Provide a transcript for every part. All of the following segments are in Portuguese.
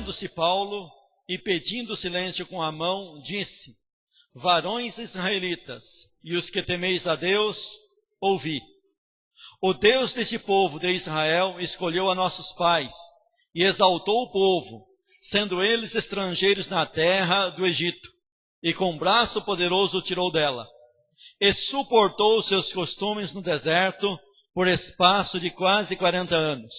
Erguendo-se Paulo e pedindo silêncio com a mão, disse: varões israelitas, e os que temeis a Deus, ouvi. O Deus deste povo de Israel escolheu a nossos pais e exaltou o povo, sendo eles estrangeiros na terra do Egito, e com braço poderoso o tirou dela, e suportou os seus costumes no deserto por espaço de quase 40 anos.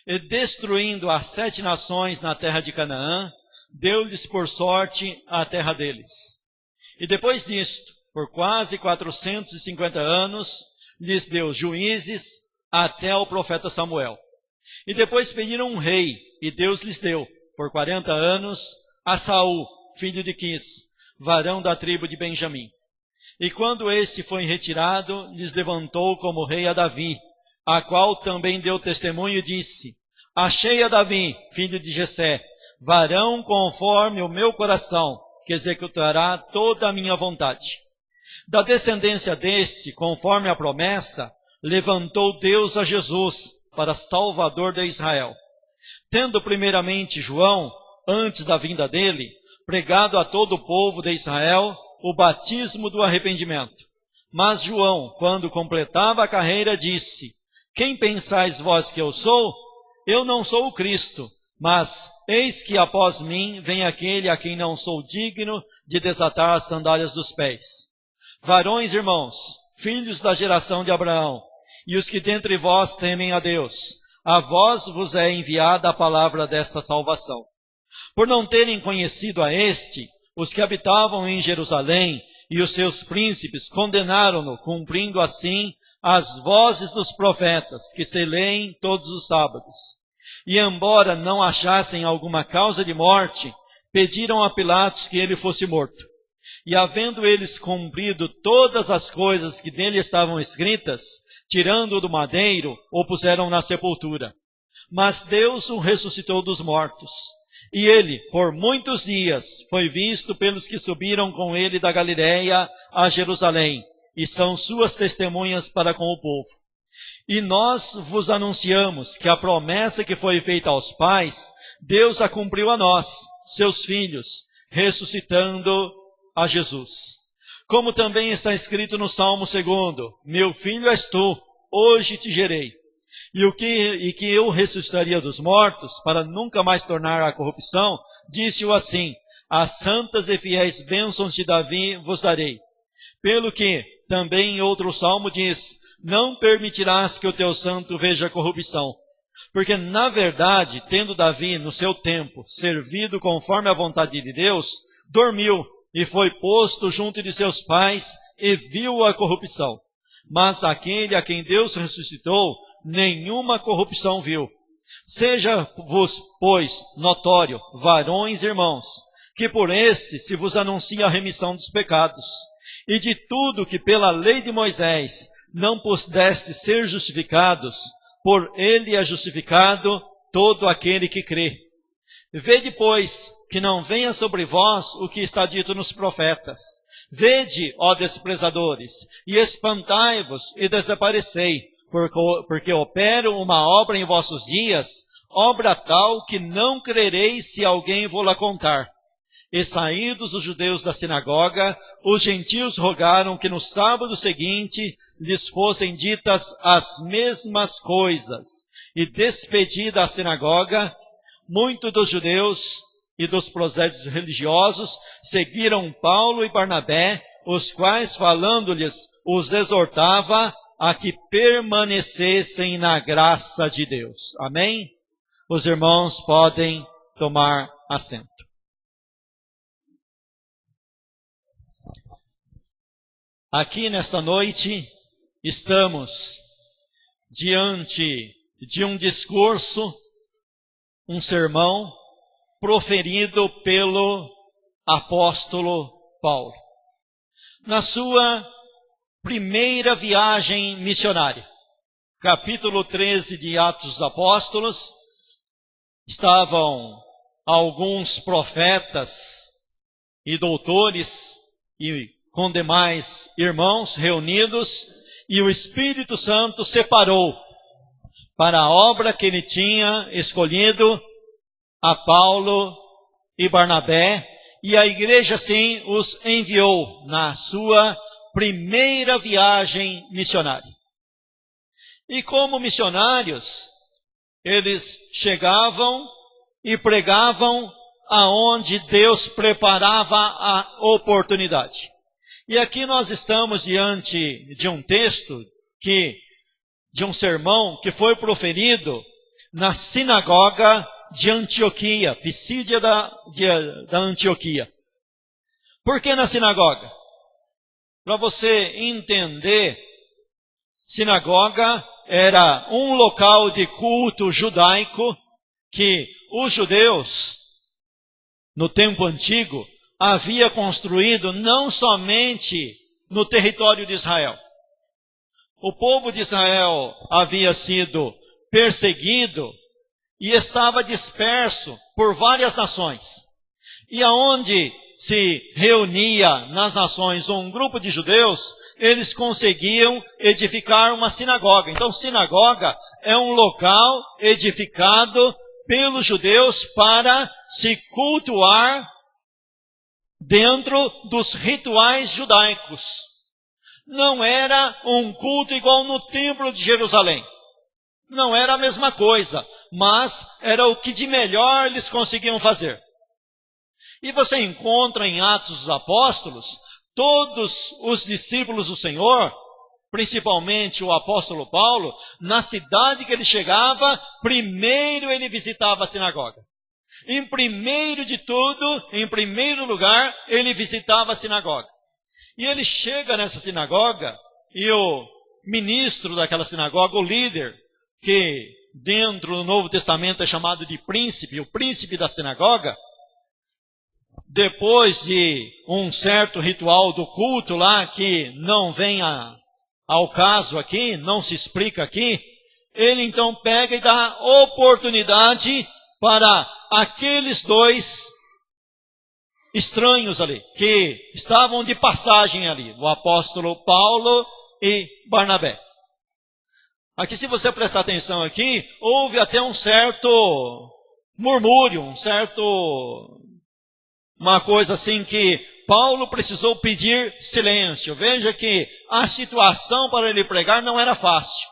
E destruindo as 7 nações na terra de Canaã, deu-lhes por sorte a terra deles. E depois disto, por quase 450 anos, lhes deu juízes até o profeta Samuel. E depois pediram um rei, e Deus lhes deu, por 40 anos, a Saul, filho de Quis, varão da tribo de Benjamim. E quando este foi retirado, lhes levantou como rei a Davi, a qual também deu testemunho e disse: achei a Davi, filho de Jessé, varão conforme o meu coração, que executará toda a minha vontade. Da descendência deste, conforme a promessa, levantou Deus a Jesus para Salvador de Israel, tendo primeiramente João, antes da vinda dele, pregado a todo o povo de Israel o batismo do arrependimento. Mas João, quando completava a carreira, disse: quem pensais vós que eu sou? Eu não sou o Cristo, mas eis que após mim vem aquele a quem não sou digno de desatar as sandálias dos pés. Varões, irmãos, filhos da geração de Abraão, e os que dentre vós temem a Deus, a vós vos é enviada a palavra desta salvação. Por não terem conhecido a este, os que habitavam em Jerusalém e os seus príncipes condenaram-no, cumprindo assim as vozes dos profetas, que se leem todos os sábados. E embora não achassem alguma causa de morte, pediram a Pilatos que ele fosse morto. E havendo eles cumprido todas as coisas que nele estavam escritas, tirando-o do madeiro, o puseram na sepultura. Mas Deus o ressuscitou dos mortos. E ele, por muitos dias, foi visto pelos que subiram com ele da Galiléia a Jerusalém, e são suas testemunhas para com o povo. E nós vos anunciamos que a promessa que foi feita aos pais, Deus a cumpriu a nós, seus filhos, ressuscitando a Jesus. Como também está escrito no Salmo 2, meu filho és tu, hoje te gerei. E que eu ressuscitaria dos mortos, para nunca mais tornar a corrupção, disse-o assim: as santas e fiéis bênçãos de Davi vos darei. Pelo que, também em outro salmo diz: não permitirás que o teu santo veja corrupção. Porque, na verdade, tendo Davi, no seu tempo, servido conforme a vontade de Deus, dormiu e foi posto junto de seus pais e viu a corrupção. Mas aquele a quem Deus ressuscitou, nenhuma corrupção viu. Seja-vos, pois, notório, varões irmãos, que por esse se vos anuncia a remissão dos pecados, e de tudo que pela lei de Moisés não pudeste ser justificados, por ele é justificado todo aquele que crê. Vede, pois, que não venha sobre vós o que está dito nos profetas. Vede, ó desprezadores, e espantai-vos e desaparecei, porque opero uma obra em vossos dias, obra tal que não crereis se alguém vô-la contar. E saídos os judeus da sinagoga, os gentios rogaram que no sábado seguinte lhes fossem ditas as mesmas coisas. E despedida a sinagoga, muitos dos judeus e dos prosélitos religiosos seguiram Paulo e Barnabé, os quais, falando-lhes, os exortava a que permanecessem na graça de Deus. Amém? Os irmãos podem tomar assento. Aqui nesta noite estamos diante de um discurso, um sermão proferido pelo apóstolo Paulo, na sua primeira viagem missionária. Capítulo 13 de Atos dos Apóstolos, estavam alguns profetas e doutores e com demais irmãos reunidos, e o Espírito Santo separou para a obra que ele tinha escolhido a Paulo e Barnabé, e a igreja sim os enviou na sua primeira viagem missionária. E como missionários, eles chegavam e pregavam aonde Deus preparava a oportunidade. E aqui nós estamos diante de um texto, de um sermão que foi proferido na sinagoga de Antioquia, Pisídia da Antioquia. Por que na sinagoga? Para você entender, sinagoga era um local de culto judaico que os judeus, no tempo antigo, havia construído não somente no território de Israel. O povo de Israel havia sido perseguido e estava disperso por várias nações. E aonde se reunia nas nações um grupo de judeus, eles conseguiam edificar uma sinagoga. Então, sinagoga é um local edificado pelos judeus para se cultuar dentro dos rituais judaicos. Não era um culto igual no templo de Jerusalém. Não era a mesma coisa, mas era o que de melhor eles conseguiam fazer. E você encontra em Atos dos Apóstolos, todos os discípulos do Senhor, principalmente o apóstolo Paulo, na cidade que ele chegava, primeiro ele visitava a sinagoga. Em primeiro de tudo, em primeiro lugar, ele visitava a sinagoga. E ele chega nessa sinagoga, e o ministro daquela sinagoga, o líder, que dentro do Novo Testamento é chamado de príncipe, o príncipe da sinagoga, depois de um certo ritual do culto lá, que não vem ao caso aqui, não se explica aqui, ele então pega e dá oportunidade para aqueles dois estranhos ali, que estavam de passagem ali, o apóstolo Paulo e Barnabé. Aqui, se você prestar atenção aqui, houve até um certo murmúrio, uma coisa assim que Paulo precisou pedir silêncio. Veja que a situação para ele pregar não era fácil.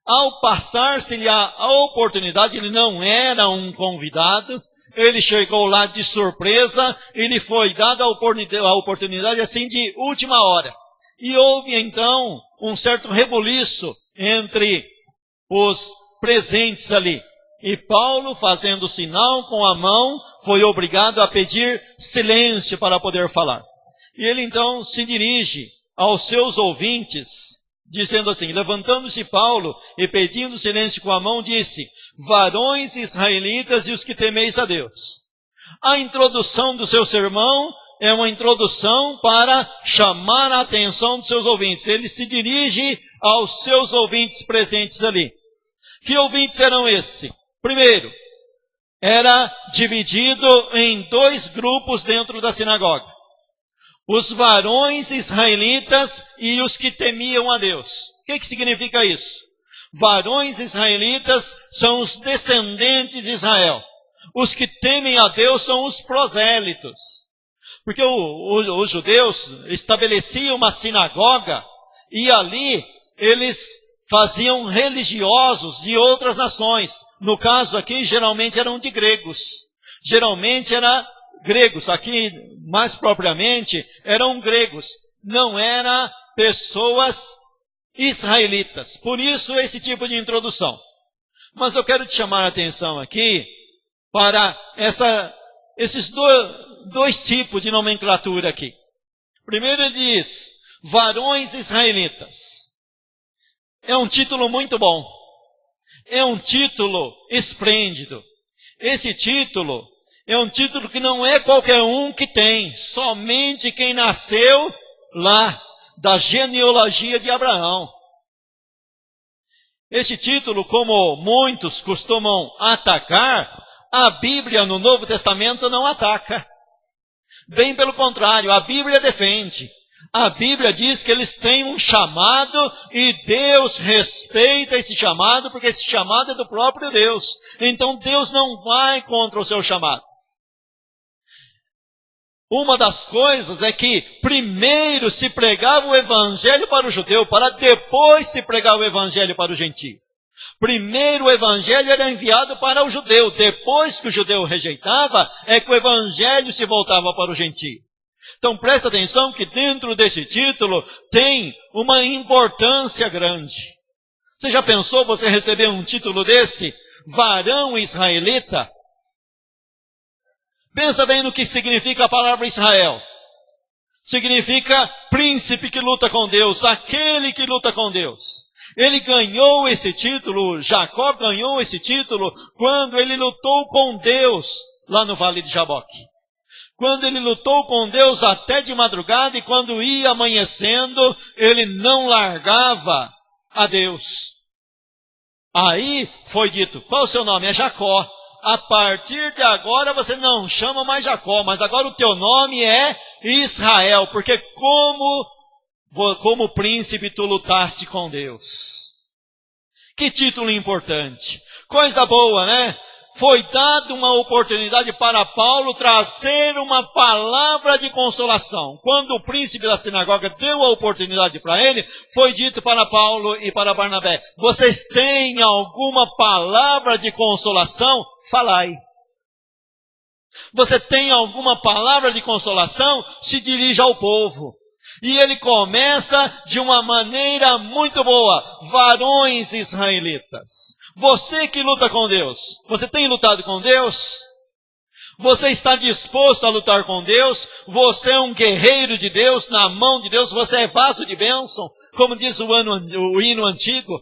Ao passar-se-lhe a oportunidade, ele não era um convidado, ele chegou lá de surpresa, ele foi dado a oportunidade assim de última hora. E houve então um certo rebuliço entre os presentes ali. E Paulo, fazendo sinal com a mão, foi obrigado a pedir silêncio para poder falar. E ele então se dirige aos seus ouvintes, dizendo assim, levantando-se Paulo e pedindo silêncio com a mão, disse, varões israelitas e os que temeis a Deus. A introdução do seu sermão é uma introdução para chamar a atenção dos seus ouvintes. Ele se dirige aos seus ouvintes presentes ali. Que ouvintes eram esses? Primeiro, era dividido em dois grupos dentro da sinagoga. Os varões israelitas e os que temiam a Deus. O que significa isso? Varões israelitas são os descendentes de Israel. Os que temem a Deus são os prosélitos. Porque os judeus estabeleciam uma sinagoga e ali eles faziam religiosos de outras nações. No caso aqui, geralmente eram de gregos. Geralmente eram gregos. Aqui, mais propriamente, eram gregos. Não eram pessoas israelitas. Por isso, esse tipo de introdução. Mas eu quero te chamar a atenção aqui para esses dois tipos de nomenclatura aqui. Primeiro ele diz, varões israelitas. É um título muito bom. É um título esplêndido. Esse título é um título que não é qualquer um que tem. Somente quem nasceu lá da genealogia de Abraão. Esse título, como muitos costumam atacar, a Bíblia no Novo Testamento não ataca. Bem pelo contrário, a Bíblia defende. A Bíblia diz que eles têm um chamado e Deus respeita esse chamado, porque esse chamado é do próprio Deus. Então Deus não vai contra o seu chamado. Uma das coisas é que primeiro se pregava o evangelho para o judeu, para depois se pregar o evangelho para o gentio. Primeiro o evangelho era enviado para o judeu, depois que o judeu rejeitava, é que o evangelho se voltava para o gentio. Então presta atenção que dentro desse título tem uma importância grande. Você já pensou você receber um título desse? Varão israelita? Pensa bem no que significa a palavra Israel. Significa príncipe que luta com Deus, aquele que luta com Deus. Ele ganhou esse título, Jacó ganhou esse título quando ele lutou com Deus lá no Vale de Jaboque. Quando ele lutou com Deus até de madrugada e quando ia amanhecendo, ele não largava a Deus. Aí foi dito, qual o seu nome? É Jacó. A partir de agora você não chama mais Jacó, mas agora o teu nome é Israel, porque como príncipe tu lutaste com Deus. Que título importante. Coisa boa, né? Foi dada uma oportunidade para Paulo trazer uma palavra de consolação. Quando o príncipe da sinagoga deu a oportunidade para ele, foi dito para Paulo e para Barnabé, vocês têm alguma palavra de consolação? Falai. Você tem alguma palavra de consolação? Se dirija ao povo. E ele começa de uma maneira muito boa. Varões israelitas. Você que luta com Deus. Você tem lutado com Deus? Você está disposto a lutar com Deus? Você é um guerreiro de Deus, na mão de Deus. Você é vaso de bênção. Como diz o hino antigo.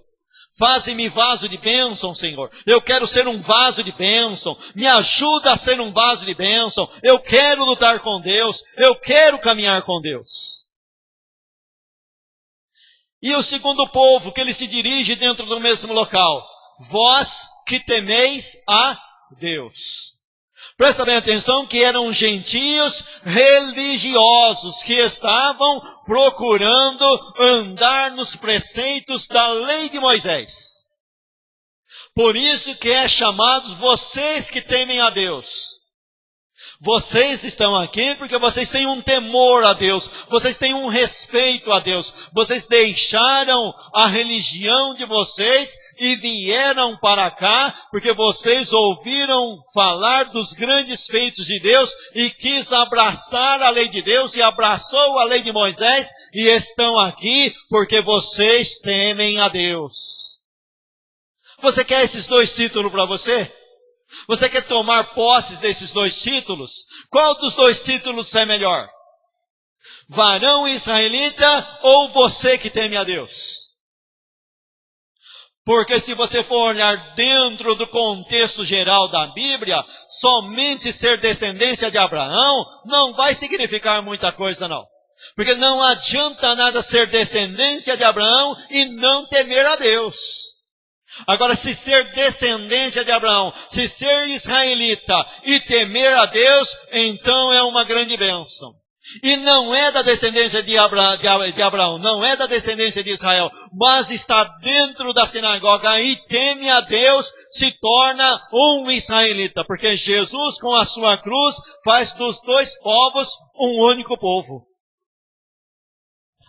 Faze-me vaso de bênção, Senhor. Eu quero ser um vaso de bênção. Me ajuda a ser um vaso de bênção. Eu quero lutar com Deus. Eu quero caminhar com Deus. E o segundo povo que ele se dirige dentro do mesmo local. Vós que temeis a Deus. Presta bem atenção que eram gentios religiosos que estavam procurando andar nos preceitos da lei de Moisés. Por isso que é chamados vocês que temem a Deus. Vocês estão aqui porque vocês têm um temor a Deus, vocês têm um respeito a Deus, vocês deixaram a religião de vocês e vieram para cá porque vocês ouviram falar dos grandes feitos de Deus e quis abraçar a lei de Deus e abraçou a lei de Moisés e estão aqui porque vocês temem a Deus. Você quer esses dois títulos para você? Você quer tomar posse desses dois títulos? Qual dos dois títulos é melhor? Varão israelita ou você que teme a Deus? Porque se você for olhar dentro do contexto geral da Bíblia, somente ser descendência de Abraão não vai significar muita coisa não. Porque não adianta nada ser descendência de Abraão e não temer a Deus. Agora, se ser descendência de Abraão, se ser israelita e temer a Deus, então é uma grande bênção. E não é da descendência de Abraão, não é da descendência de Israel, mas está dentro da sinagoga e teme a Deus, se torna um israelita. Porque Jesus, com a sua cruz, faz dos dois povos um único povo.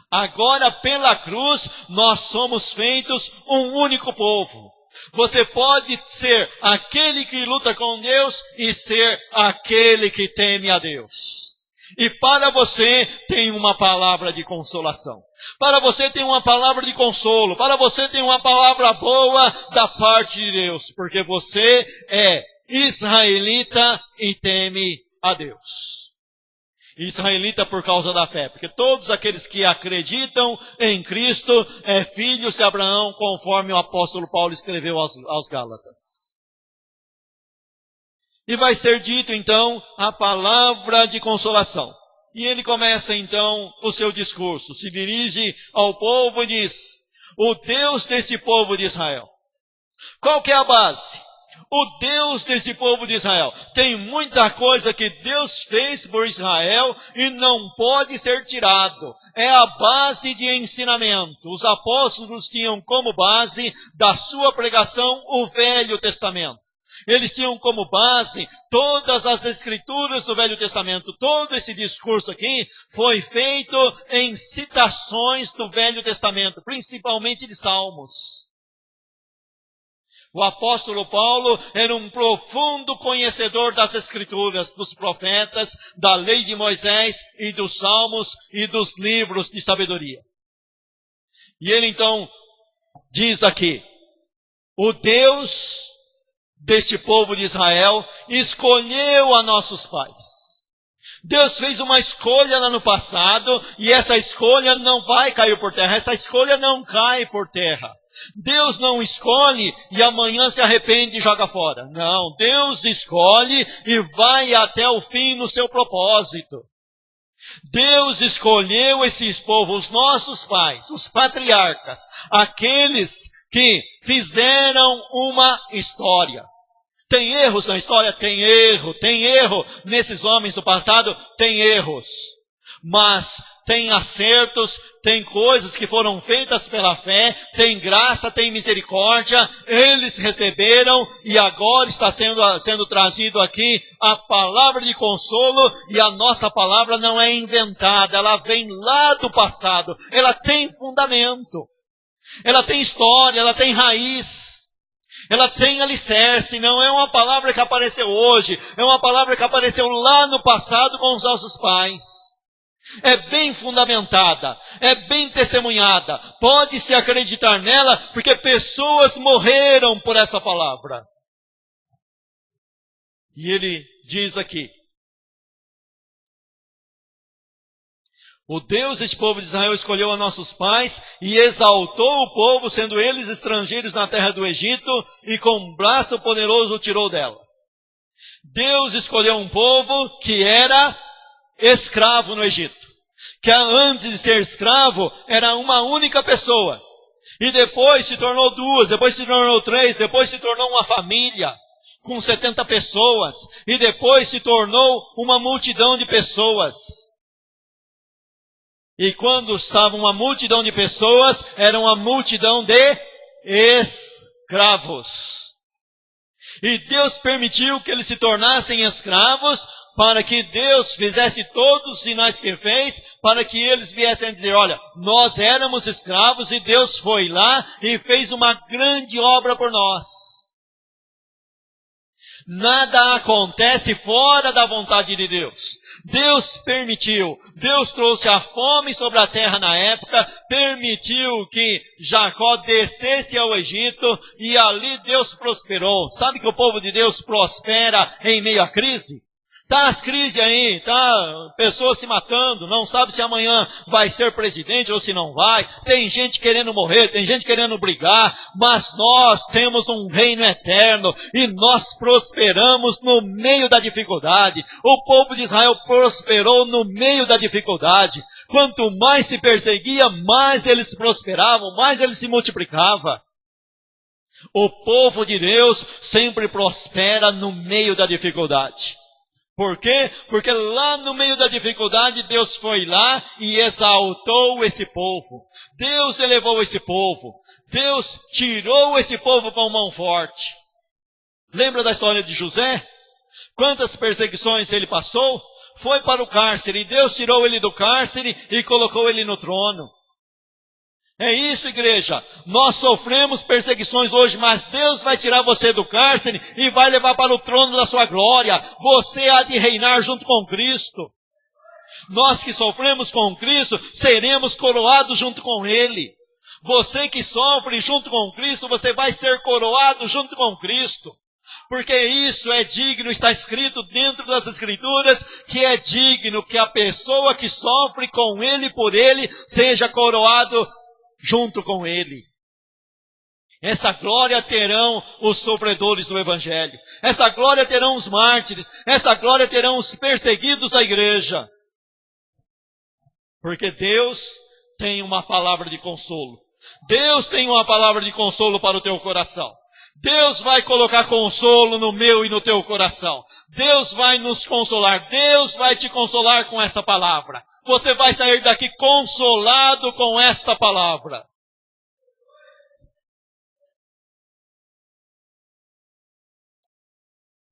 Agora, pela cruz, nós somos feitos um único povo. Você pode ser aquele que luta com Deus e ser aquele que teme a Deus. E para você tem uma palavra de consolação. Para você tem uma palavra de consolo. Para você tem uma palavra boa da parte de Deus. Porque você é israelita e teme a Deus. Israelita por causa da fé, porque todos aqueles que acreditam em Cristo é filhos de Abraão, conforme o apóstolo Paulo escreveu aos Gálatas. E vai ser dito então a palavra de consolação. E ele começa então o seu discurso, se dirige ao povo e diz, o Deus desse povo de Israel. Qual que é a base? O Deus desse povo de Israel. Tem muita coisa que Deus fez por Israel e não pode ser tirado. É a base de ensinamento. Os apóstolos tinham como base da sua pregação o Velho Testamento. Eles tinham como base todas as escrituras do Velho Testamento. Todo esse discurso aqui foi feito em citações do Velho Testamento, principalmente de Salmos. O apóstolo Paulo era um profundo conhecedor das Escrituras, dos profetas, da lei de Moisés e dos Salmos e dos livros de sabedoria. E ele então diz aqui, o Deus deste povo de Israel escolheu a nossos pais. Deus fez uma escolha lá no passado e essa escolha não vai cair por terra. Essa escolha não cai por terra. Deus não escolhe e amanhã se arrepende e joga fora. Não, Deus escolhe e vai até o fim no seu propósito. Deus escolheu esses povos, os nossos pais, os patriarcas, aqueles que fizeram uma história. Tem erros na história? Tem erro nesses homens do passado? Tem erros. Mas tem acertos, tem coisas que foram feitas pela fé, tem graça, tem misericórdia, eles receberam e agora está sendo trazido aqui a palavra de consolo e a nossa palavra não é inventada, ela vem lá do passado, ela tem fundamento, ela tem história, ela tem raiz. Ela tem alicerce, não é uma palavra que apareceu hoje, é uma palavra que apareceu lá no passado com os nossos pais. É bem fundamentada, é bem testemunhada, pode-se acreditar nela, porque pessoas morreram por essa palavra. E ele diz aqui, o Deus deste povo de Israel escolheu a nossos pais e exaltou o povo, sendo eles estrangeiros na terra do Egito, e com braço poderoso o tirou dela. Deus escolheu um povo que era escravo no Egito. Que antes de ser escravo, era uma única pessoa. E depois se tornou duas, depois se tornou três, depois se tornou uma família com 70 pessoas. E depois se tornou uma multidão de pessoas. E quando estava uma multidão de pessoas, era uma multidão de escravos. E Deus permitiu que eles se tornassem escravos, para que Deus fizesse todos os sinais que fez, para que eles viessem a dizer, olha, nós éramos escravos e Deus foi lá e fez uma grande obra por nós. Nada acontece fora da vontade de Deus. Deus permitiu, Deus trouxe a fome sobre a terra na época, permitiu que Jacó descesse ao Egito e ali Deus prosperou. Sabe que o povo de Deus prospera em meio à crise? Tá as crises aí, tá pessoas se matando, não sabe se amanhã vai ser presidente ou se não vai. Tem gente querendo morrer, tem gente querendo brigar, mas nós temos um reino eterno e nós prosperamos no meio da dificuldade. O povo de Israel prosperou no meio da dificuldade. Quanto mais se perseguia, mais eles prosperavam, mais eles se multiplicavam. O povo de Deus sempre prospera no meio da dificuldade. Por quê? Porque lá no meio da dificuldade, Deus foi lá e exaltou esse povo. Deus elevou esse povo. Deus tirou esse povo com mão forte. Lembra da história de José? Quantas perseguições ele passou? Foi para o cárcere. E Deus tirou ele do cárcere e colocou ele no trono. É isso, igreja. Nós sofremos perseguições hoje, mas Deus vai tirar você do cárcere e vai levar para o trono da sua glória. Você há de reinar junto com Cristo. Nós que sofremos com Cristo, seremos coroados junto com Ele. Você que sofre junto com Cristo, você vai ser coroado junto com Cristo. Porque isso é digno, está escrito dentro das Escrituras, que é digno que a pessoa que sofre com Ele, por Ele, seja coroado junto com Ele. Essa glória terão os sofredores do Evangelho. Essa glória terão os mártires. Essa glória terão os perseguidos da igreja. Porque Deus tem uma palavra de consolo. Deus tem uma palavra de consolo para o teu coração. Deus vai colocar consolo no meu e no teu coração. Deus vai nos consolar. Deus vai te consolar com essa palavra. Você vai sair daqui consolado com esta palavra.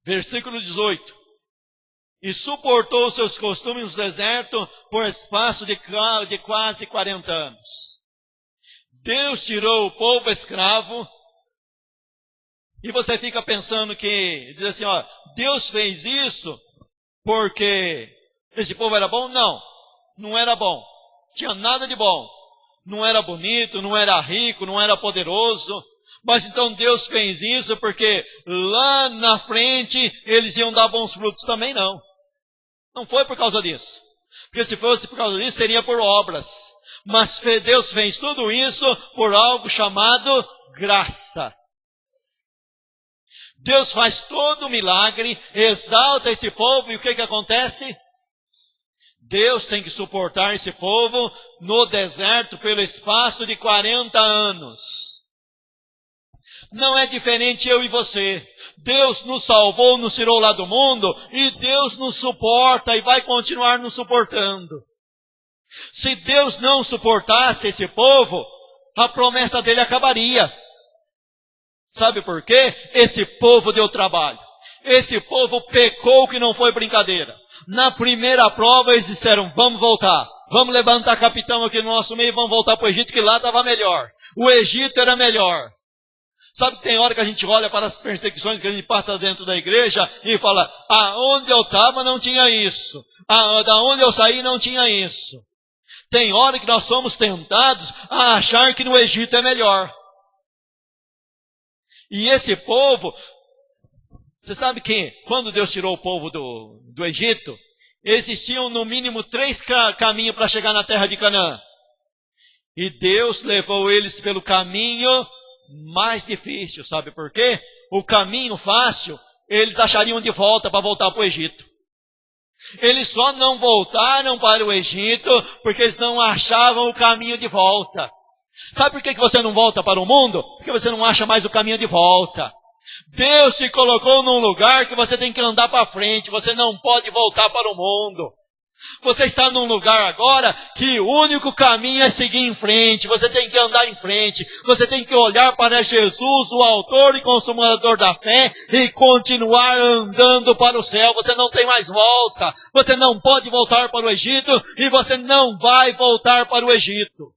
Versículo 18. E suportou seus costumes no deserto por espaço de quase 40 anos. Deus tirou o povo escravo. E você fica pensando que, diz assim, ó, Deus fez isso porque esse povo era bom? Não, não era bom. Tinha nada de bom. Não era bonito, não era rico, não era poderoso. Mas então Deus fez isso porque lá na frente eles iam dar bons frutos também? Não. Não foi por causa disso. Porque se fosse por causa disso, seria por obras. Mas Deus fez tudo isso por algo chamado graça. Deus faz todo o milagre, exalta esse povo, e o que acontece? Deus tem que suportar esse povo no deserto pelo espaço de 40 anos. Não é diferente eu e você. Deus nos salvou, nos tirou lá do mundo, e Deus nos suporta e vai continuar nos suportando. Se Deus não suportasse esse povo, a promessa dele acabaria. Sabe por quê? Esse povo deu trabalho. Esse povo pecou que não foi brincadeira. Na primeira prova eles disseram, vamos voltar. Vamos levantar capitão aqui no nosso meio e vamos voltar para o Egito, que lá estava melhor. O Egito era melhor. Sabe que tem hora que a gente olha para as perseguições que a gente passa dentro da igreja e fala, aonde eu estava não tinha isso. Da onde eu saí não tinha isso. Tem hora que nós somos tentados a achar que no Egito é melhor. E esse povo, você sabe que quando Deus tirou o povo do Egito, existiam no mínimo 3 caminhos para chegar na terra de Canaã. E Deus levou eles pelo caminho mais difícil, sabe por quê? O caminho fácil, eles achariam de volta para voltar para o Egito. Eles só não voltaram para o Egito porque eles não achavam o caminho de volta. Sabe por que você não volta para o mundo? Porque você não acha mais o caminho de volta. Deus te colocou num lugar que você tem que andar para frente. Você não pode voltar para o mundo. Você está num lugar agora que o único caminho é seguir em frente. Você tem que andar em frente. Você tem que olhar para Jesus, o autor e consumador da fé, e continuar andando para o céu. Você não tem mais volta. Você não pode voltar para o Egito e você não vai voltar para o Egito.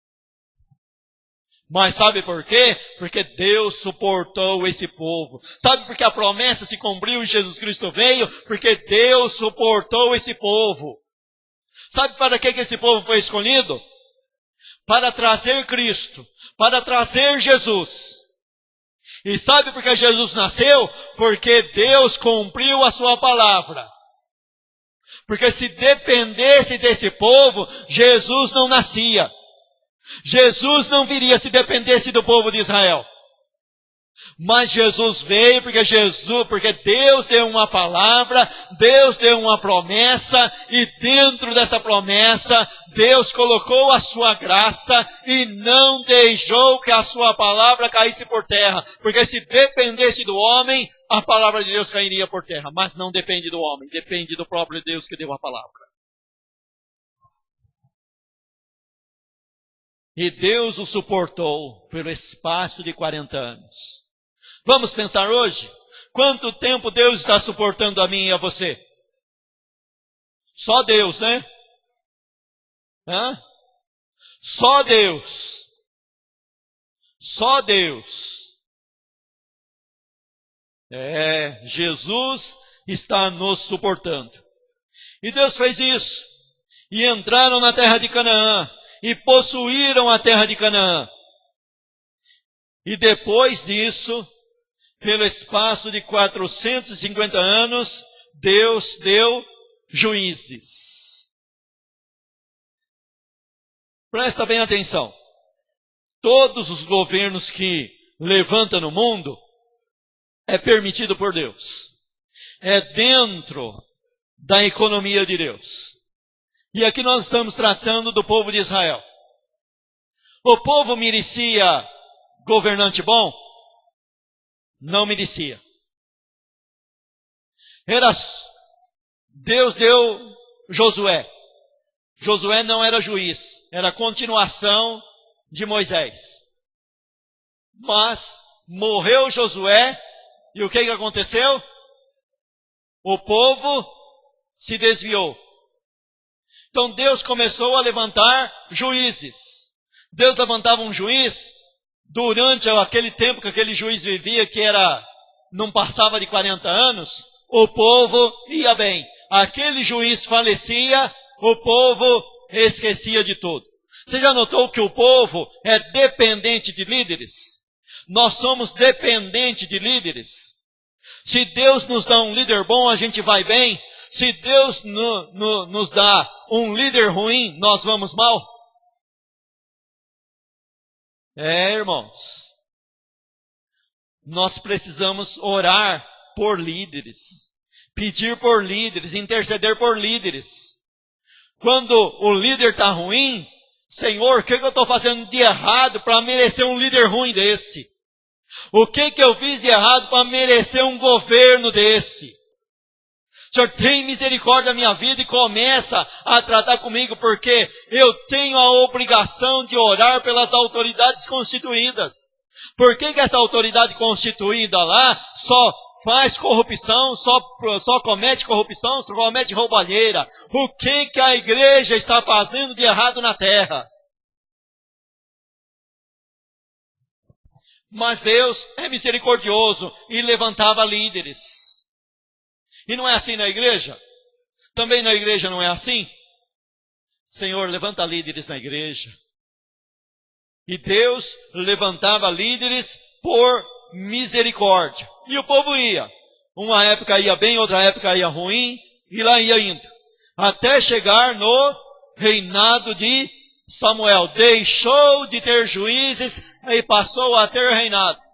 Mas sabe por quê? Porque Deus suportou esse povo. Sabe por que a promessa se cumpriu e Jesus Cristo veio? Porque Deus suportou esse povo. Sabe para que esse povo foi escolhido? Para trazer Cristo, para trazer Jesus. E sabe por que Jesus nasceu? Porque Deus cumpriu a sua palavra. Porque se dependesse desse povo, Jesus não nascia. Jesus não viria se dependesse do povo de Israel. Mas Jesus veio porque Deus deu uma palavra, Deus deu uma promessa, e dentro dessa promessa, Deus colocou a sua graça e não deixou que a sua palavra caísse por terra. Porque se dependesse do homem, a palavra de Deus cairia por terra. Mas não depende do homem, depende do próprio Deus que deu a palavra. E Deus o suportou pelo espaço de 40 anos. Vamos pensar hoje, quanto tempo Deus está suportando a mim e a você? Só Deus, né? Só Deus. Só Deus. Jesus está nos suportando. E Deus fez isso. E entraram na terra de Canaã. E possuíram a terra de Canaã. E depois disso, pelo espaço de 450 anos, Deus deu juízes. Presta bem atenção. Todos os governos que levantam no mundo é permitido por Deus. É dentro da economia de Deus. E aqui nós estamos tratando do povo de Israel. O povo merecia governante bom? não merecia. Deus deu Josué. Josué não era juiz, era a continuação de Moisés. Mas morreu Josué, e o que aconteceu? O povo se desviou. Então Deus começou a levantar juízes. Deus levantava um juiz durante aquele tempo que aquele juiz vivia, que não passava de 40 anos, o povo ia bem. Aquele juiz falecia, o povo esquecia de tudo. Você já notou que o povo é dependente de líderes? Nós somos dependentes de líderes. Se Deus nos dá um líder bom, a gente vai bem. Se Deus nos dá um líder ruim, nós vamos mal. Irmãos, nós precisamos orar por líderes, pedir por líderes, interceder por líderes. Quando o líder está ruim, Senhor, o que eu estou fazendo de errado para merecer um líder ruim desse? O que eu fiz de errado para merecer um governo desse? Senhor, tem misericórdia da minha vida e começa a tratar comigo, porque eu tenho a obrigação de orar pelas autoridades constituídas. Por que essa autoridade constituída lá só faz corrupção, só comete corrupção, só comete roubalheira? O que a igreja está fazendo de errado na terra? Mas Deus é misericordioso e levantava líderes. E não é assim na igreja? Também na igreja não é assim? Senhor, levanta líderes na igreja. E Deus levantava líderes por misericórdia. E o povo ia. Uma época ia bem, outra época ia ruim, e lá ia indo. Até chegar no reinado de Samuel. Deixou de ter juízes e passou a ter reinado.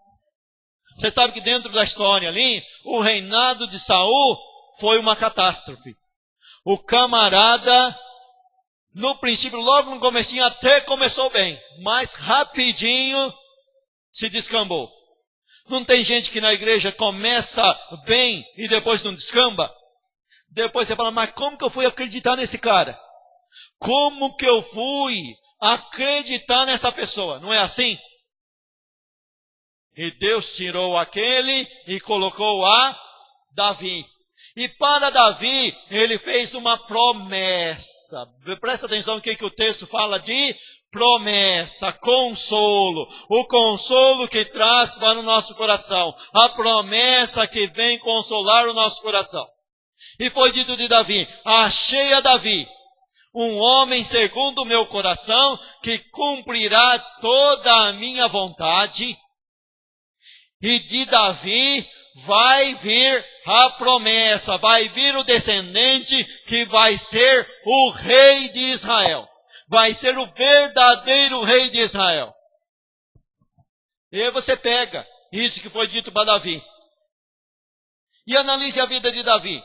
Você sabe que dentro da história ali, o reinado de Saul foi uma catástrofe. O camarada, no princípio, logo no comecinho, até começou bem, mas rapidinho se descambou. Não tem gente que na igreja começa bem e depois não descamba? Depois você fala, mas como que eu fui acreditar nesse cara? Como que eu fui acreditar nessa pessoa? Não é assim? E Deus tirou aquele e colocou a Davi. E para Davi, ele fez uma promessa. Presta atenção no que o texto fala de promessa, consolo. O consolo que traz para o nosso coração. A promessa que vem consolar o nosso coração. E foi dito de Davi, achei a Davi, um homem segundo o meu coração, que cumprirá toda a minha vontade. E de Davi vai vir a promessa, vai vir o descendente que vai ser o rei de Israel. Vai ser o verdadeiro rei de Israel. E aí você pega isso que foi dito para Davi. E analise a vida de Davi.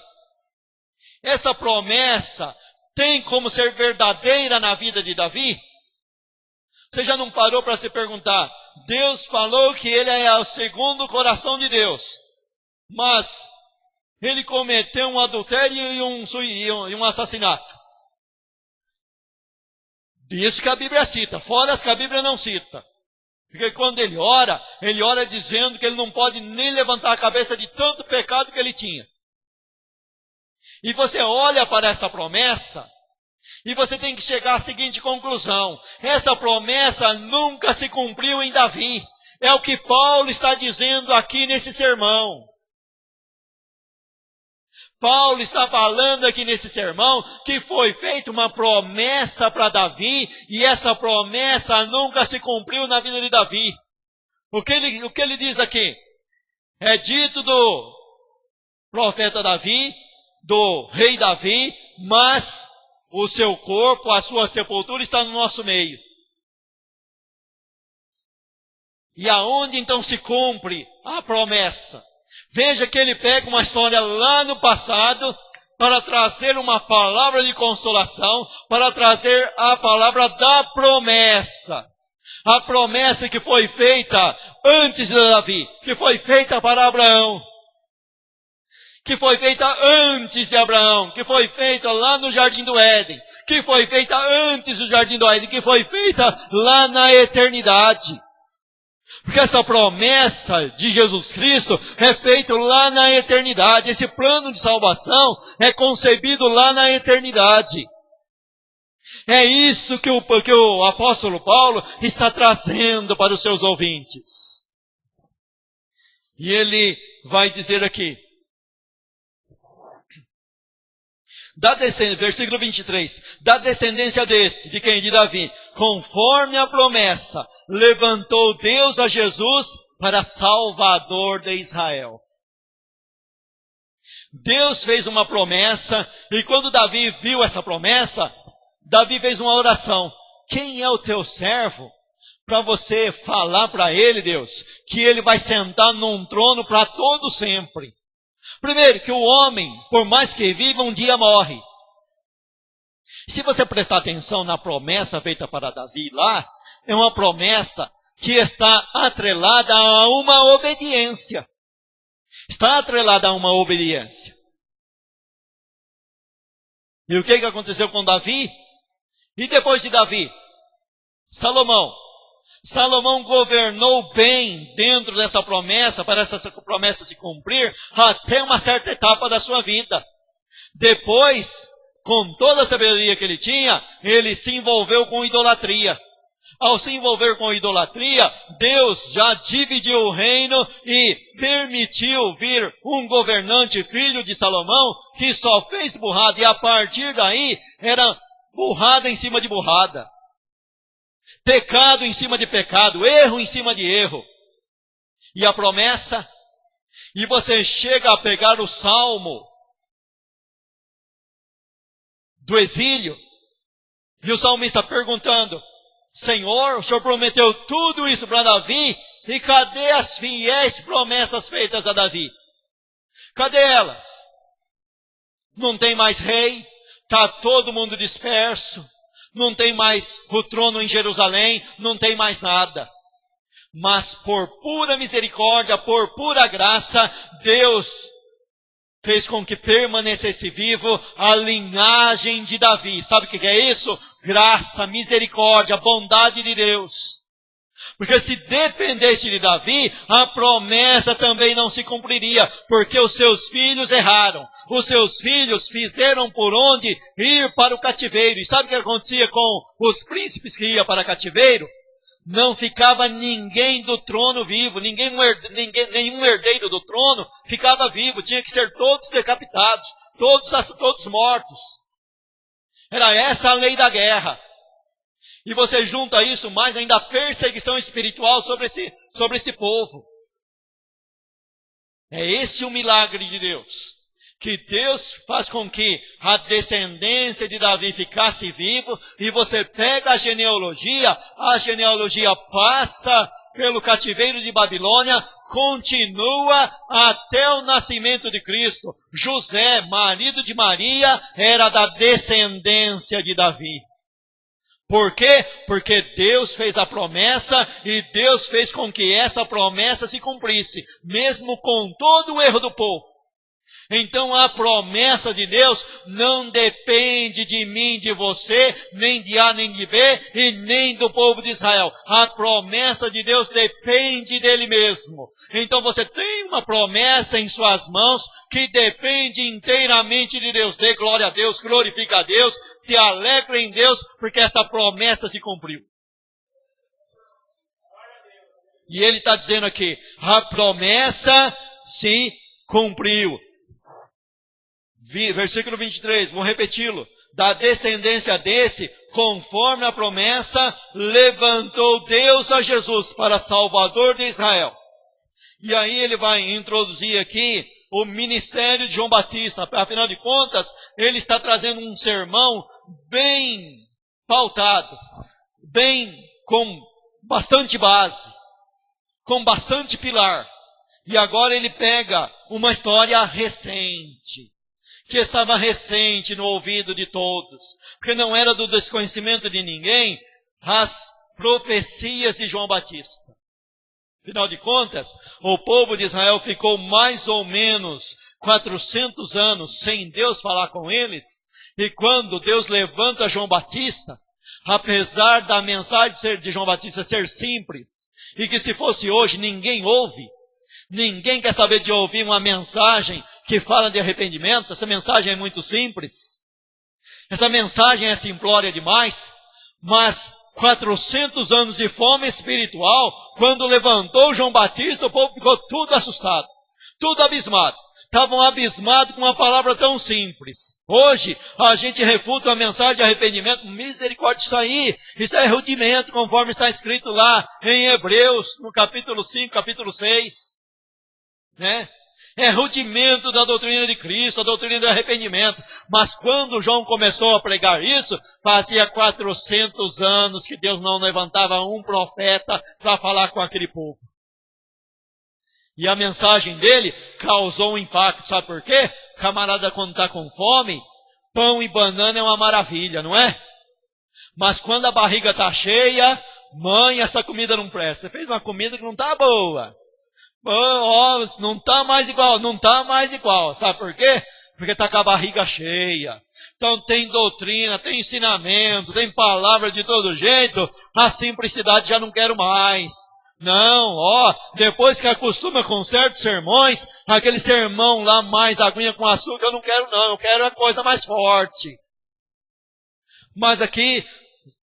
Essa promessa tem como ser verdadeira na vida de Davi? Você já não parou para se perguntar? Deus falou que ele é o segundo coração de Deus. Mas ele cometeu um adultério e um assassinato. Isso que a Bíblia cita, fora as que a Bíblia não cita. Porque quando ele ora dizendo que ele não pode nem levantar a cabeça de tanto pecado que ele tinha. E você olha para essa promessa, e você tem que chegar à seguinte conclusão. Essa promessa nunca se cumpriu em Davi. É o que Paulo está dizendo aqui nesse sermão. Paulo está falando aqui nesse sermão que foi feita uma promessa para Davi, e essa promessa nunca se cumpriu na vida de Davi. O que ele diz aqui? É dito do profeta Davi, do rei Davi, mas o seu corpo, a sua sepultura está no nosso meio. E aonde então se cumpre a promessa? Veja que ele pega uma história lá no passado para trazer uma palavra de consolação, para trazer a palavra da promessa. A promessa que foi feita antes de Davi, que foi feita para Abraão, que foi feita antes de Abraão, que foi feita lá no Jardim do Éden, que foi feita antes do Jardim do Éden, que foi feita lá na eternidade. Porque essa promessa de Jesus Cristo é feita lá na eternidade. Esse plano de salvação é concebido lá na eternidade. É isso que o apóstolo Paulo está trazendo para os seus ouvintes. E ele vai dizer aqui, versículo 23, da descendência desse, de quem? De Davi, conforme a promessa, levantou Deus a Jesus para Salvador de Israel. Deus fez uma promessa, e quando Davi viu essa promessa, Davi fez uma oração. Quem é o teu servo para você falar para ele, Deus, que ele vai sentar num trono para todo sempre? Primeiro, que o homem, por mais que viva, um dia morre. Se você prestar atenção na promessa feita para Davi lá, é uma promessa que está atrelada a uma obediência. Está atrelada a uma obediência. E o que aconteceu com Davi? E depois de Davi? Salomão. Salomão governou bem dentro dessa promessa, para essa promessa se cumprir, até uma certa etapa da sua vida. Depois, com toda a sabedoria que ele tinha, ele se envolveu com idolatria. Ao se envolver com idolatria, Deus já dividiu o reino e permitiu vir um governante, filho de Salomão, que só fez burrada, e a partir daí era burrada em cima de burrada. Pecado em cima de pecado, erro em cima de erro. E a promessa? E você chega a pegar o salmo do exílio, e o salmista perguntando, Senhor, o Senhor prometeu tudo isso para Davi, e cadê as fiéis promessas feitas a Davi? Cadê elas? Não tem mais rei, está todo mundo disperso, não tem mais o trono em Jerusalém, não tem mais nada. Mas por pura misericórdia, por pura graça, Deus fez com que permanecesse vivo a linhagem de Davi. Sabe o que é isso? Graça, misericórdia, bondade de Deus. Porque se dependesse de Davi, a promessa também não se cumpriria, porque os seus filhos erraram. Os seus filhos fizeram por onde ir para o cativeiro. E sabe o que acontecia com os príncipes que iam para o cativeiro? Não ficava ninguém do trono vivo, nenhum herdeiro do trono ficava vivo, tinha que ser todos decapitados, todos mortos. Era essa a lei da guerra. E você junta isso mais ainda a perseguição espiritual sobre esse povo. É esse o milagre de Deus. Que Deus faz com que a descendência de Davi ficasse vivo, e você pega a genealogia passa pelo cativeiro de Babilônia, continua até o nascimento de Cristo. José, marido de Maria, era da descendência de Davi. Por quê? Porque Deus fez a promessa e Deus fez com que essa promessa se cumprisse, mesmo com todo o erro do povo. Então a promessa de Deus não depende de mim, de você, nem de A, nem de B, e nem do povo de Israel. A promessa de Deus depende dele mesmo. Então você tem uma promessa em suas mãos que depende inteiramente de Deus. Dê glória a Deus, glorifique a Deus, se alegre em Deus, porque essa promessa se cumpriu. E ele está dizendo aqui, a promessa se cumpriu. Versículo 23, vou repeti-lo. Da descendência desse, conforme a promessa, levantou Deus a Jesus para Salvador de Israel. E aí ele vai introduzir aqui o ministério de João Batista. Afinal de contas, ele está trazendo um sermão bem pautado, bem com bastante base, com bastante pilar. E agora ele pega uma história recente, que estava recente no ouvido de todos, porque não era do desconhecimento de ninguém as profecias de João Batista. Afinal de contas, o povo de Israel ficou mais ou menos 400 anos sem Deus falar com eles, e quando Deus levanta João Batista, apesar da mensagem de João Batista ser simples, e que se fosse hoje ninguém ouve, ninguém quer saber de ouvir uma mensagem que fala de arrependimento, essa mensagem é muito simples, essa mensagem é simplória demais, mas 400 anos de fome espiritual, quando levantou João Batista, o povo ficou tudo assustado, tudo abismado. Estavam abismados com uma palavra tão simples. Hoje, a gente refuta a mensagem de arrependimento. Misericórdia, isso é rudimento, conforme está escrito lá em Hebreus, no capítulo 5, capítulo 6. Né? É rudimento da doutrina de Cristo, a doutrina do arrependimento. Mas quando João começou a pregar isso, fazia 400 anos que Deus não levantava um profeta para falar com aquele povo. E a mensagem dele causou um impacto, sabe por quê? Camarada, quando está com fome, pão e banana é uma maravilha, não é? Mas quando a barriga está cheia, mãe, essa comida não presta. Você fez uma comida que não está boa. Não está mais igual. Sabe por quê? Porque está com a barriga cheia. Então tem doutrina, tem ensinamento, tem palavra de todo jeito. A simplicidade já não quero mais. Não, depois que acostuma com certos sermões, aquele sermão lá mais aguinha com açúcar, eu não quero não, eu quero a coisa mais forte. Mas aqui,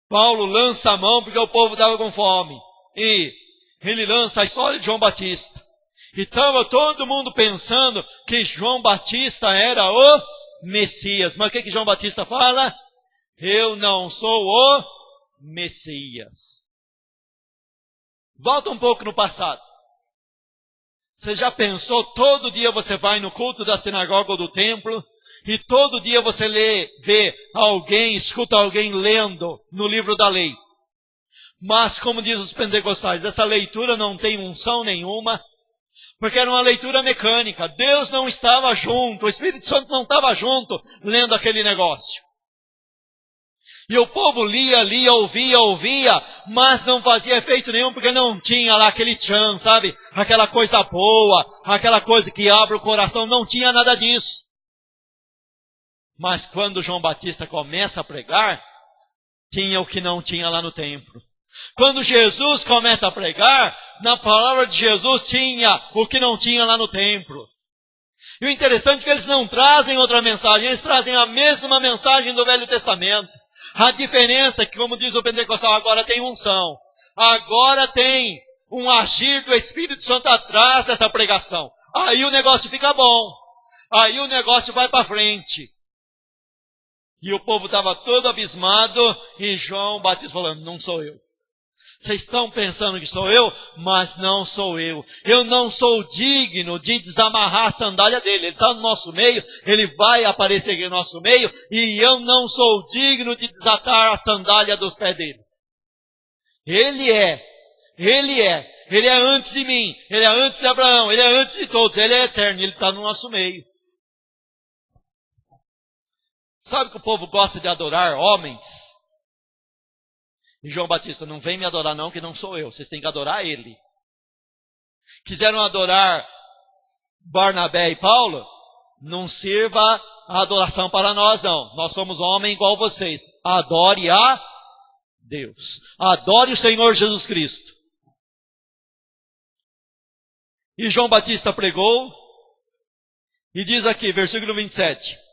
Paulo lança a mão porque o povo estava com fome. E ele lança a história de João Batista. E estava todo mundo pensando que João Batista era o Messias. Mas o que João Batista fala? Eu não sou o Messias. Volta um pouco no passado. Você já pensou, todo dia você vai no culto da sinagoga ou do templo, e todo dia você vê alguém, escuta alguém lendo no livro da lei. Mas, como diz os pentecostais, essa leitura não tem unção nenhuma, porque era uma leitura mecânica. Deus não estava junto, o Espírito Santo não estava junto, lendo aquele negócio. E o povo lia, ouvia, mas não fazia efeito nenhum, porque não tinha lá aquele tchan, sabe? Aquela coisa boa, aquela coisa que abre o coração, não tinha nada disso. Mas quando João Batista começa a pregar, tinha o que não tinha lá no templo. Quando Jesus começa a pregar, na palavra de Jesus tinha o que não tinha lá no templo. E o interessante é que eles não trazem outra mensagem, eles trazem a mesma mensagem do Velho Testamento. A diferença é que, como diz o pentecostal, agora tem unção. Agora tem um agir do Espírito Santo atrás dessa pregação. Aí o negócio fica bom. Aí o negócio vai para frente. E o povo estava todo abismado e João Batista falando, não sou eu. Vocês estão pensando que sou eu, mas não sou eu. Eu não sou digno de desamarrar a sandália dele. Ele está no nosso meio, ele vai aparecer aqui no nosso meio, e eu não sou digno de desatar a sandália dos pés dele. Ele é antes de mim, ele é antes de Abraão, ele é antes de todos, ele é eterno, ele está no nosso meio. Sabe que o povo gosta de adorar homens? E João Batista, não vem me adorar não, que não sou eu. Vocês têm que adorar ele. Quiseram adorar Barnabé e Paulo? Não sirva a adoração para nós não. Nós somos homens igual vocês. Adore a Deus. Adore o Senhor Jesus Cristo. E João Batista pregou. E diz aqui, versículo 27.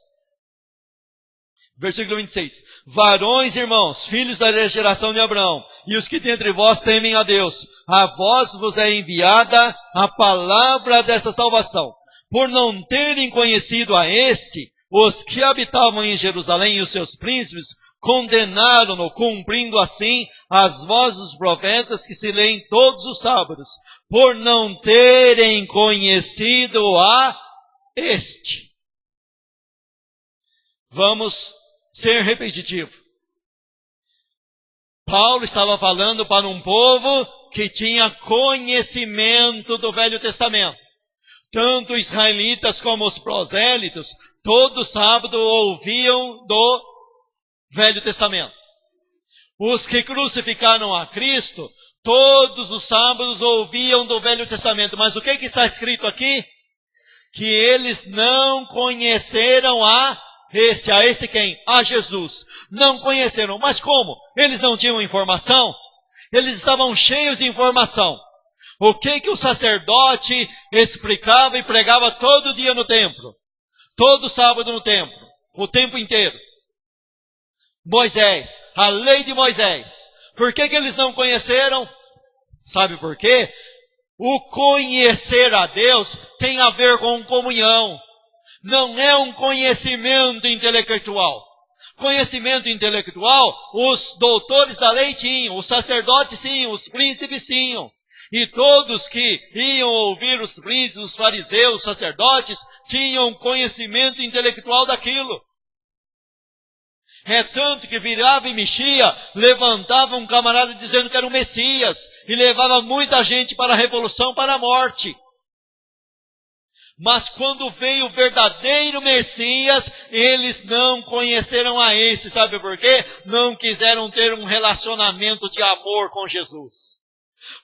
Versículo 26. Varões, irmãos, filhos da geração de Abraão, e os que dentre vós temem a Deus, a vós vos é enviada a palavra dessa salvação. Por não terem conhecido a este, os que habitavam em Jerusalém e os seus príncipes, condenaram-no, cumprindo assim as vozes dos profetas que se leem todos os sábados, por não terem conhecido a este. Vamos ser repetitivo. Paulo estava falando para um povo que tinha conhecimento do Velho Testamento. Tanto israelitas como os prosélitos, todo sábado ouviam do Velho Testamento. Os que crucificaram a Cristo, todos os sábados ouviam do Velho Testamento. Mas o que está escrito aqui? Que eles não conheceram a esse quem? A Jesus. Não conheceram. Mas como? Eles não tinham informação? Eles estavam cheios de informação. O que o sacerdote explicava e pregava todo dia no templo? Todo sábado no templo. O tempo inteiro. Moisés. A lei de Moisés. Por que eles não conheceram? Sabe por quê? O conhecer a Deus tem a ver com comunhão. Não é um conhecimento intelectual. Conhecimento intelectual, os doutores da lei tinham, os sacerdotes tinham, os príncipes tinham. E todos que iam ouvir os príncipes, os fariseus, os sacerdotes, tinham conhecimento intelectual daquilo. É tanto que virava e mexia, levantava um camarada dizendo que era o Messias, e levava muita gente para a revolução, para a morte. Mas quando veio o verdadeiro Messias, eles não conheceram a esse. Sabe por quê? Não quiseram ter um relacionamento de amor com Jesus.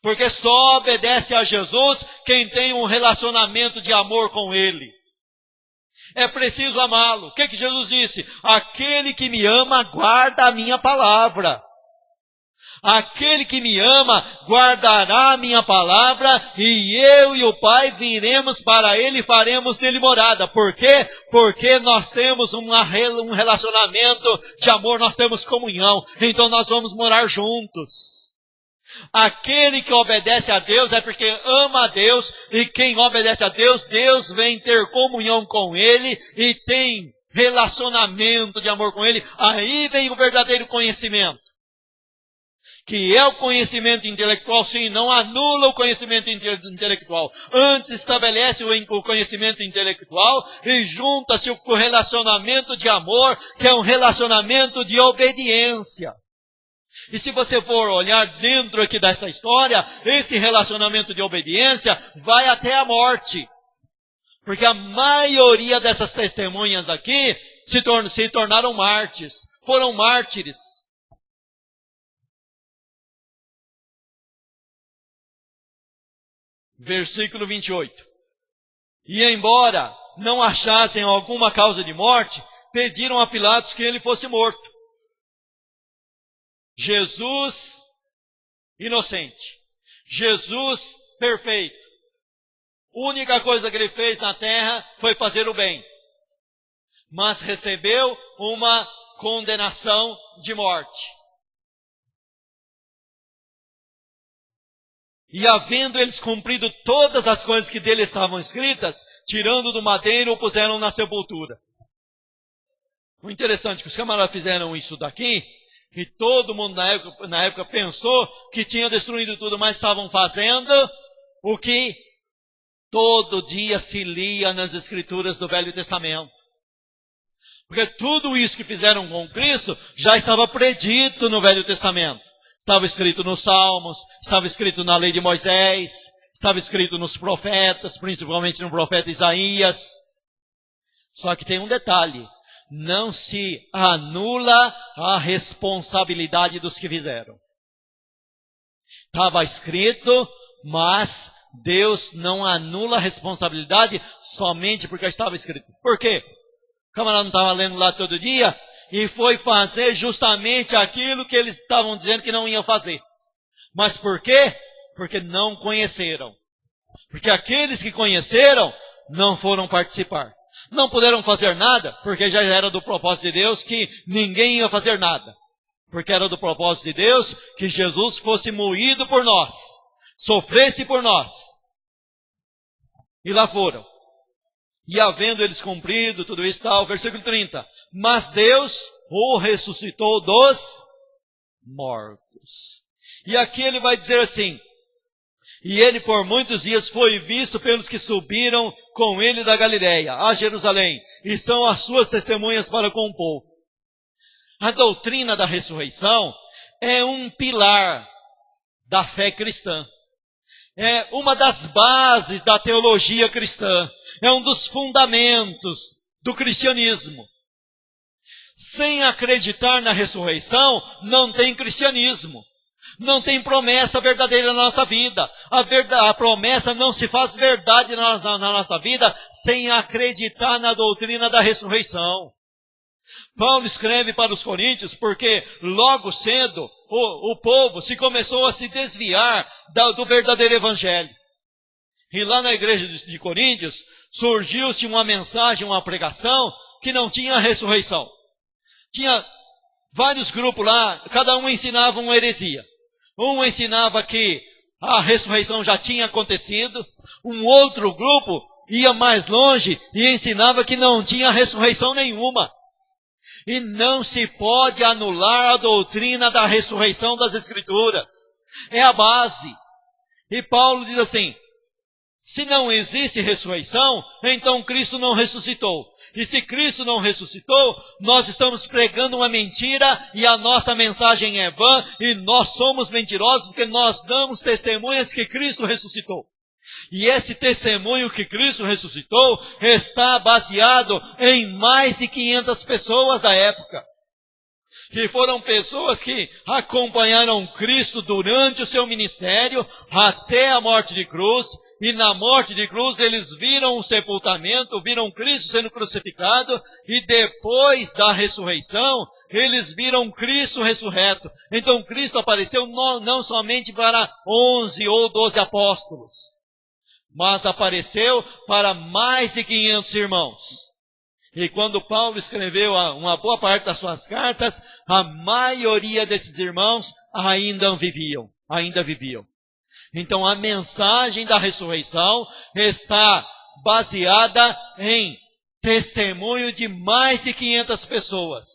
Porque só obedece a Jesus quem tem um relacionamento de amor com Ele. É preciso amá-lo. O que Jesus disse? Aquele que me ama, guarda a minha palavra. Aquele que me ama, guardará a minha palavra, e eu e o Pai viremos para ele e faremos nele morada. Por quê? Porque nós temos um relacionamento de amor, nós temos comunhão, então nós vamos morar juntos. Aquele que obedece a Deus é porque ama a Deus, e quem obedece a Deus, Deus vem ter comunhão com ele, e tem relacionamento de amor com ele. Aí vem o verdadeiro conhecimento. Que é o conhecimento intelectual, sim, não anula o conhecimento intelectual. Antes estabelece o conhecimento intelectual e junta-se o relacionamento de amor, que é um relacionamento de obediência. E se você for olhar dentro aqui dessa história, esse relacionamento de obediência vai até a morte. Porque a maioria dessas testemunhas aqui se tornaram mártires, foram mártires. Versículo 28. E embora não achassem alguma causa de morte, pediram a Pilatos que ele fosse morto. Jesus inocente. Jesus perfeito. A única coisa que ele fez na terra foi fazer o bem. Mas recebeu uma condenação de morte. E havendo eles cumprido todas as coisas que dele estavam escritas, tirando do madeiro, o puseram na sepultura. O interessante é que os camaradas fizeram isso daqui, e todo mundo na época pensou que tinham destruído tudo, mas estavam fazendo o que todo dia se lia nas escrituras do Velho Testamento. Porque tudo isso que fizeram com Cristo já estava predito no Velho Testamento. Estava escrito nos Salmos, estava escrito na lei de Moisés, estava escrito nos profetas, principalmente no profeta Isaías. Só que tem um detalhe, não se anula a responsabilidade dos que fizeram. Estava escrito, mas Deus não anula a responsabilidade somente porque estava escrito. Por quê? O camarada não estava lendo lá todo dia e foi fazer justamente aquilo que eles estavam dizendo que não iam fazer. Mas por quê? Porque não conheceram. Porque aqueles que conheceram não foram participar. Não puderam fazer nada, porque já era do propósito de Deus que ninguém ia fazer nada. Porque era do propósito de Deus que Jesus fosse moído por nós, sofresse por nós. E lá foram. E havendo eles cumprido tudo isso, tal, versículo 30. Mas Deus o ressuscitou dos mortos. E aqui ele vai dizer assim, e ele por muitos dias foi visto pelos que subiram com ele da Galileia, a Jerusalém, e são as suas testemunhas para com o povo. A doutrina da ressurreição é um pilar da fé cristã. É uma das bases da teologia cristã. É um dos fundamentos do cristianismo. Sem acreditar na ressurreição, não tem cristianismo. Não tem promessa verdadeira na nossa vida. A promessa não se faz verdade na nossa vida sem acreditar na doutrina da ressurreição. Paulo escreve para os coríntios porque logo cedo o povo começou a se desviar do verdadeiro evangelho. E lá na igreja de Coríntios surgiu-se uma mensagem, uma pregação que não tinha ressurreição. Tinha vários grupos lá, cada um ensinava uma heresia. Um ensinava que a ressurreição já tinha acontecido. Um outro grupo ia mais longe e ensinava que não tinha ressurreição nenhuma. E não se pode anular a doutrina da ressurreição das Escrituras. É a base. E Paulo diz assim, se não existe ressurreição, então Cristo não ressuscitou. E se Cristo não ressuscitou, nós estamos pregando uma mentira e a nossa mensagem é vã e nós somos mentirosos porque nós damos testemunhas que Cristo ressuscitou. E esse testemunho que Cristo ressuscitou está baseado em mais de 500 pessoas da época. Que foram pessoas que acompanharam Cristo durante o seu ministério até a morte de cruz. E na morte de cruz eles viram o sepultamento, viram Cristo sendo crucificado. E depois da ressurreição, eles viram Cristo ressurreto. Então Cristo apareceu não somente para 11 ou 12 apóstolos, mas apareceu para mais de 500 irmãos. E quando Paulo escreveu uma boa parte das suas cartas, a maioria desses irmãos ainda viviam. Então a mensagem da ressurreição está baseada em testemunho de mais de 500 pessoas.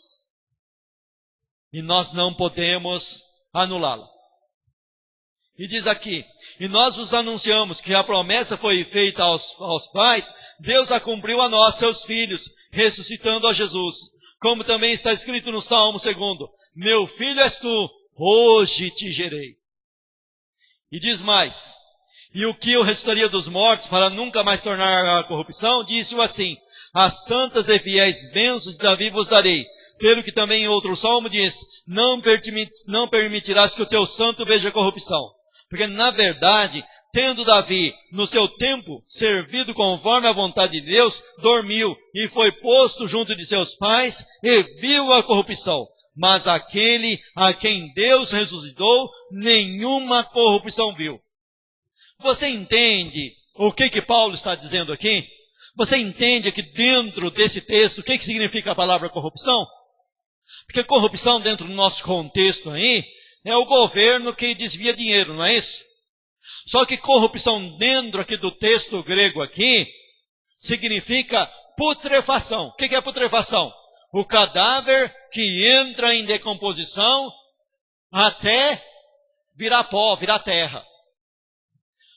E nós não podemos anulá-la. E diz aqui, e nós vos anunciamos que a promessa foi feita aos pais, Deus a cumpriu a nós, seus filhos, ressuscitando a Jesus. Como também está escrito no Salmo 2, meu filho és tu, hoje te gerei. E diz mais, e o que eu ressuscitaria dos mortos para nunca mais tornar a corrupção, disse-o assim, as santas e fiéis bênçãos de Davi vos darei. Pelo que também em outro salmo diz, não permitirás que o teu santo veja corrupção. Porque, na verdade, tendo Davi, no seu tempo, servido conforme a vontade de Deus, dormiu e foi posto junto de seus pais e viu a corrupção. Mas aquele a quem Deus ressuscitou, nenhuma corrupção viu. Você entende o que Paulo está dizendo aqui? Você entende aqui dentro desse texto o que significa a palavra corrupção? Porque corrupção dentro do nosso contexto aí, é o governo que desvia dinheiro, não é isso? Só que corrupção dentro aqui do texto grego aqui, significa putrefação. O que é putrefação? O cadáver que entra em decomposição até virar pó, virar terra.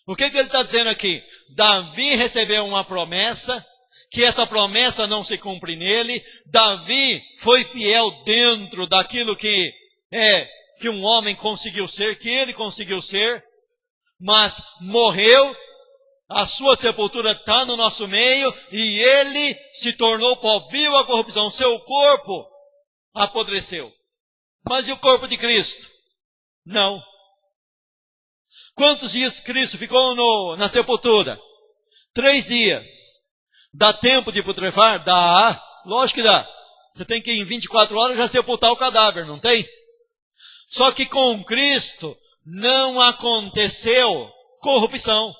O que ele está dizendo aqui? Davi recebeu uma promessa, que essa promessa não se cumpre nele. Davi foi fiel dentro daquilo que um homem conseguiu ser, que ele conseguiu ser, mas morreu, a sua sepultura está no nosso meio, e ele se tornou pó, viu a corrupção, seu corpo apodreceu. Mas e o corpo de Cristo? Não. Quantos dias Cristo ficou na sepultura? 3 dias. Dá tempo de putrefar? Dá. Lógico que dá. Você tem que em 24 horas já sepultar o cadáver, não tem? Só que com Cristo não aconteceu corrupção.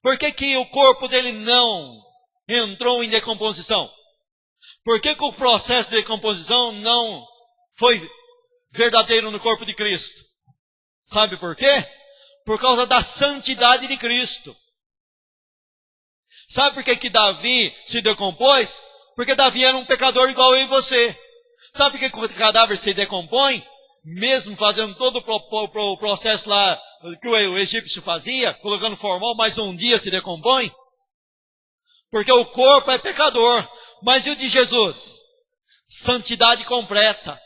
Por que o corpo dele não entrou em decomposição? Por que o processo de decomposição não foi verdadeiro no corpo de Cristo? Sabe por quê? Por causa da santidade de Cristo. Sabe por que Davi se decompôs? Porque Davi era um pecador igual eu e você. Sabe por que o cadáver se decompõe? Mesmo fazendo todo o processo lá que o egípcio fazia, colocando formol, mas um dia se decompõe? Porque o corpo é pecador. Mas e o de Jesus? Santidade completa.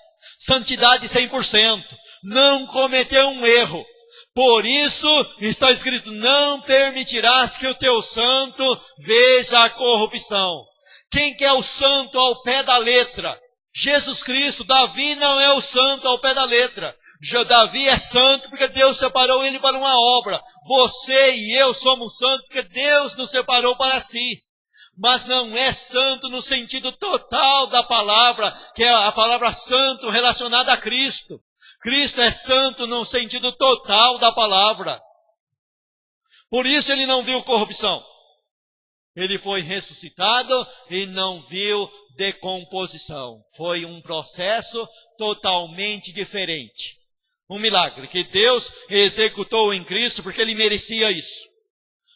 Santidade 100%. Não cometeu um erro. Por isso está escrito, não permitirás que o teu santo veja a corrupção. Quem que é o santo ao pé da letra? Jesus Cristo. Davi não é o santo ao pé da letra. Davi é santo porque Deus separou ele para uma obra. Você e eu somos santos porque Deus nos separou para si. Mas não é santo no sentido total da palavra, que é a palavra santo relacionada a Cristo. Cristo é santo no sentido total da palavra. Por isso ele não viu corrupção. Ele foi ressuscitado e não viu decomposição. Foi um processo totalmente diferente. Um milagre que Deus executou em Cristo porque ele merecia isso.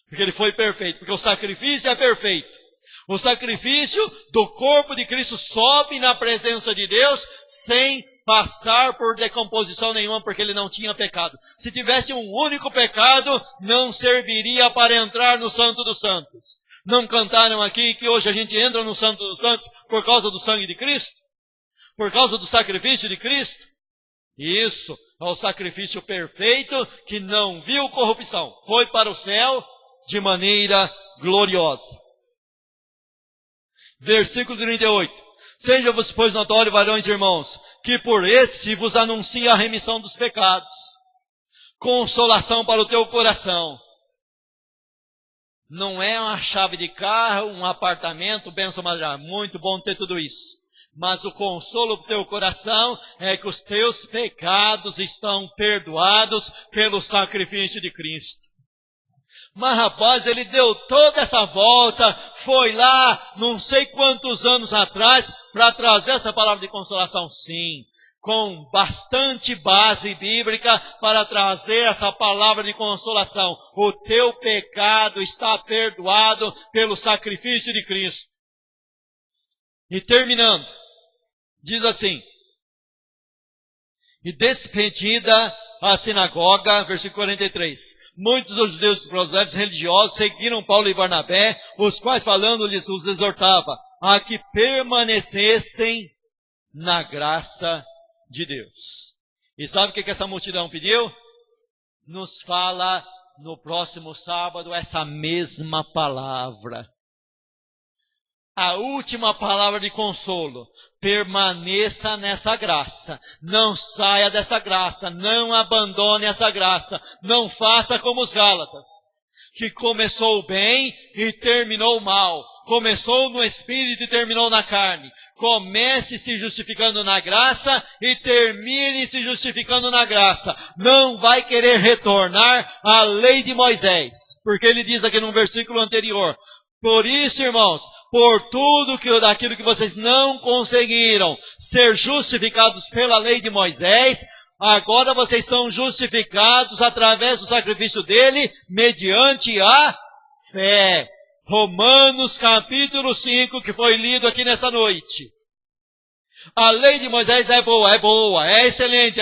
Porque ele foi perfeito. Porque o sacrifício é perfeito. O sacrifício do corpo de Cristo sobe na presença de Deus sem passar por decomposição nenhuma, porque ele não tinha pecado. Se tivesse um único pecado, não serviria para entrar no Santo dos Santos. Não cantaram aqui que hoje a gente entra no Santo dos Santos por causa do sangue de Cristo? Por causa do sacrifício de Cristo? Isso é o sacrifício perfeito que não viu corrupção. Foi para o céu de maneira gloriosa. Versículo 38. Seja-vos, pois, notório, varões e irmãos, que por esse vos anuncia a remissão dos pecados, consolação para o teu coração. Não é uma chave de carro, um apartamento, bênção material. Muito bom ter tudo isso. Mas o consolo para o teu coração é que os teus pecados estão perdoados pelo sacrifício de Cristo. Mas rapaz, ele deu toda essa volta, foi lá, não sei quantos anos atrás, para trazer essa palavra de consolação. Sim, com bastante base bíblica para trazer essa palavra de consolação. O teu pecado está perdoado pelo sacrifício de Cristo. E terminando, diz assim: e despedida a sinagoga, versículo 43. Muitos dos judeus prosélitos religiosos seguiram Paulo e Barnabé, os quais falando-lhes os exortava a que permanecessem na graça de Deus. E sabe o que essa multidão pediu? Nos fala no próximo sábado essa mesma palavra. A última palavra de consolo: permaneça nessa graça, não saia dessa graça, não abandone essa graça, não faça como os Gálatas, que começou bem e terminou mal, começou no Espírito e terminou na carne. Comece se justificando na graça e termine se justificando na graça. Não vai querer retornar à lei de Moisés, porque ele diz aqui no versículo anterior: por isso, irmãos, por tudo daquilo que vocês não conseguiram ser justificados pela lei de Moisés, agora vocês são justificados através do sacrifício dele, mediante a fé. Romanos capítulo 5, que foi lido aqui nessa noite. A lei de Moisés é boa, é excelente,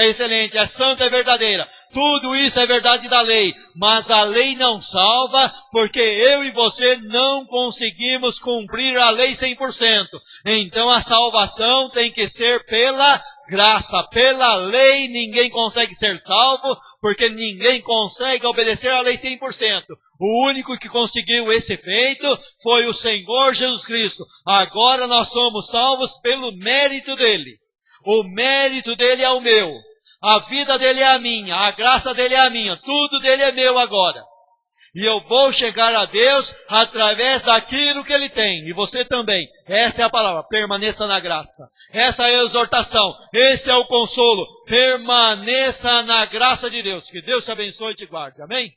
é santa, é verdadeira. Tudo isso é verdade da lei, mas a lei não salva, porque eu e você não conseguimos cumprir a lei 100%. Então a salvação tem que ser pela graça. Pela lei ninguém consegue ser salvo, porque ninguém consegue obedecer a lei 100%. O único que conseguiu esse feito foi o Senhor Jesus Cristo. Agora nós somos salvos pelo mérito dele. O mérito dele é o meu. A vida dele é a minha, a graça dele é a minha, tudo dele é meu agora. E eu vou chegar a Deus através daquilo que ele tem, e você também. Essa é a palavra: permaneça na graça. Essa é a exortação, esse é o consolo: permaneça na graça de Deus. Que Deus te abençoe e te guarde. Amém?